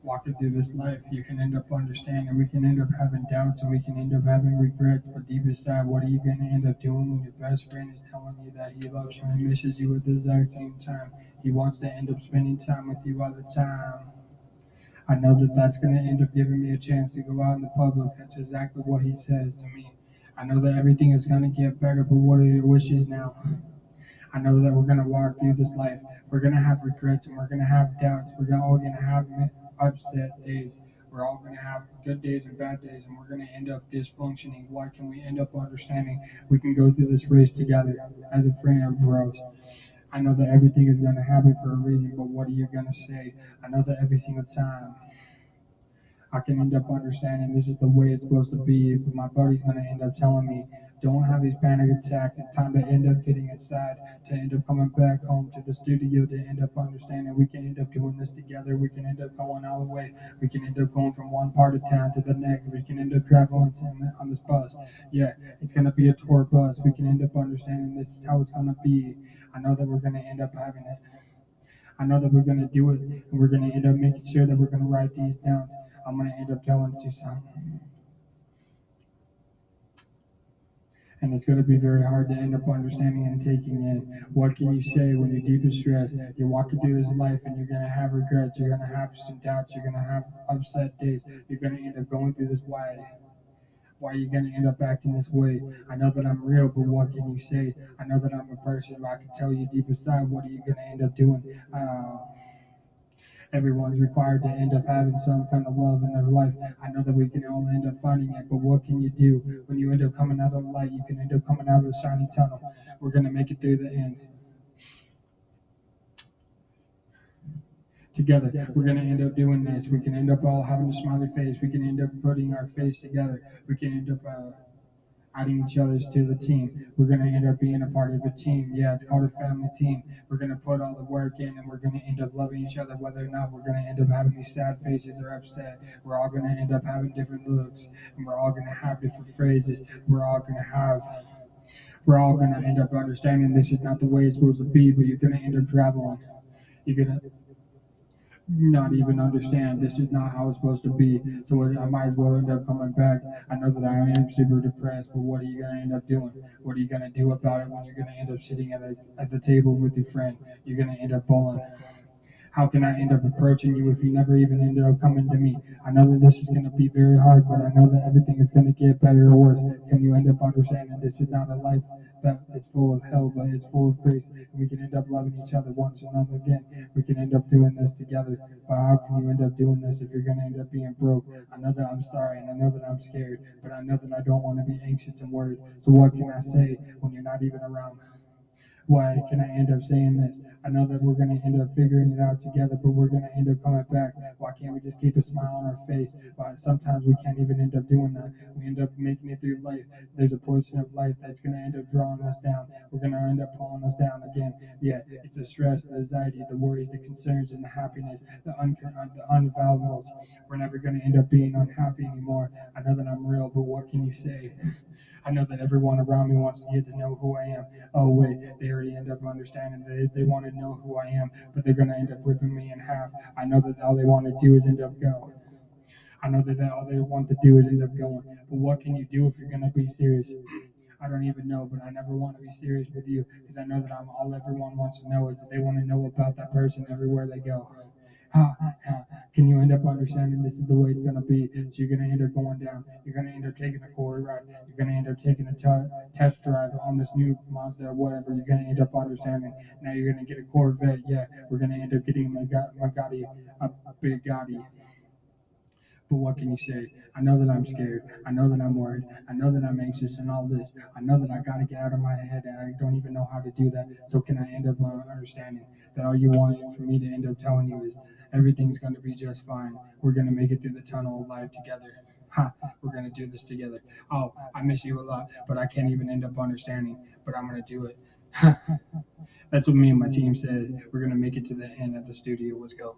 walking through this life, you can end up understanding. We can end up having doubts and we can end up having regrets. But deep inside, what are you going to end up doing when your best friend is telling you that he loves you and misses you at the exact same time? He wants to end up spending time with you all the time. I know that that's going to end up giving me a chance to go out in the public. That's exactly what he says to me. I know that everything is going to get better, but what are your wishes now? I know that we're going to walk through this life. We're going to have regrets and we're going to have doubts. All going to have upset days. We're all going to have good days and bad days, and we're going to end up dysfunctioning. Why can we end up understanding we can go through this race together as a friend of bros? I know that everything is going to happen for a reason, but what are you going to say? I know that every single time I can end up understanding this is the way it's supposed to be, but my buddy's going to end up telling me, don't have these panic attacks. It's time to end up getting inside, to end up coming back home to the studio, to end up understanding we can end up doing this together. We can end up going all the way. We can end up going from one part of town to the next. We can end up traveling on this bus. Yeah, it's going to be a tour bus. We can end up understanding this is how it's going to be. I know that we're going to end up having it. I know that we're going to do it, and we're going to end up making sure that we're going to write these down. I'm going to end up telling Susan. And it's going to be very hard to end up understanding and taking in. What can you say when you're deep in stress? You're walking through this life and you're going to have regrets. You're going to have some doubts. You're going to have upset days. You're going to end up going through this. Why are you going to end up acting this way? I know that I'm real, but what can you say? I know that I'm a person. I can tell you deep inside, what are you going to end up doing? Everyone's required to end up having some kind of love in their life. I know that we can all end up finding it, but what can you do when you end up coming out of the light? You can end up coming out of the shiny tunnel. We're going to make it through the end. Together, we're going to end up doing this. We can end up all having a smiley face. We can end up putting our face together. We can end up adding each other's to the team. We're going to end up being a part of a team. Yeah, it's called a family team. We're going to put all the work in and we're going to end up loving each other, whether or not we're going to end up having these sad faces or upset. We're all going to end up having different looks and we're all going to have different phrases. We're all going to end up understanding this is not the way it's supposed to be, but you're going to end up traveling. You're going to not even understand this is not how it's supposed to be. So I might as well end up coming back. I know that I am super depressed, but what are you going to end up doing? What are you going to do about it when you're going to end up sitting at the table with your friend? You're going to end up bowling. How can I end up approaching you if you never even ended up coming to me? I know that this is going to be very hard, but I know that everything is going to get better or worse. Can you end up understanding this is not a life that is full of hell, but it's full of grace? And we can end up loving each other once and another again. We can end up doing this together. But how can you end up doing this if you're going to end up being broke? I know that I'm sorry and I know that I'm scared, but I know that I don't want to be anxious and worried. So what can I say when you're not even around? Why can I end up saying this? I know that we're going to end up figuring it out together, but we're going to end up coming back. Why can't we just keep a smile on our face? Why sometimes we can't even end up doing that. We end up making it through life. There's a portion of life that's going to end up drawing us down. We're going to end up pulling us down again. Yeah, it's the stress, the anxiety, the worries, the concerns, and the happiness, the unavailable. We're never going to end up being unhappy anymore. I know that I'm real, but what can you say? I know that everyone around me wants to get to know who I am. Oh wait, they already end up understanding that they want to know who I am, but they're gonna end up ripping me in half. I know that all they want to do is end up going. I know that all they want to do is end up going. But what can you do if you're gonna be serious? I don't even know, but I never want to be serious with you because I know that I'm all everyone wants to know is that they want to know about that person everywhere they go. Ha, ha. Can you end up understanding this is the way it's going to be? So you're going to end up going down. You're going to end up taking a core ride. You're going to end up taking a test drive on this new Mazda or whatever. You're going to end up understanding. Now you're going to get a Corvette. Yeah, we're going to end up getting a Bugatti, a Bugatti. But what can you say? I know that I'm scared. I know that I'm worried. I know that I'm anxious and all this. I know that I got to get out of my head and I don't even know how to do that. So can I end up understanding that all you want for me to end up telling you is everything's going to be just fine. We're going to make it through the tunnel alive together. Ha, we're going to do this together. Oh, I miss you a lot, but I can't even end up understanding, but I'm going to do it. That's what me and my team said. We're going to make it to the end at the studio. Let's go.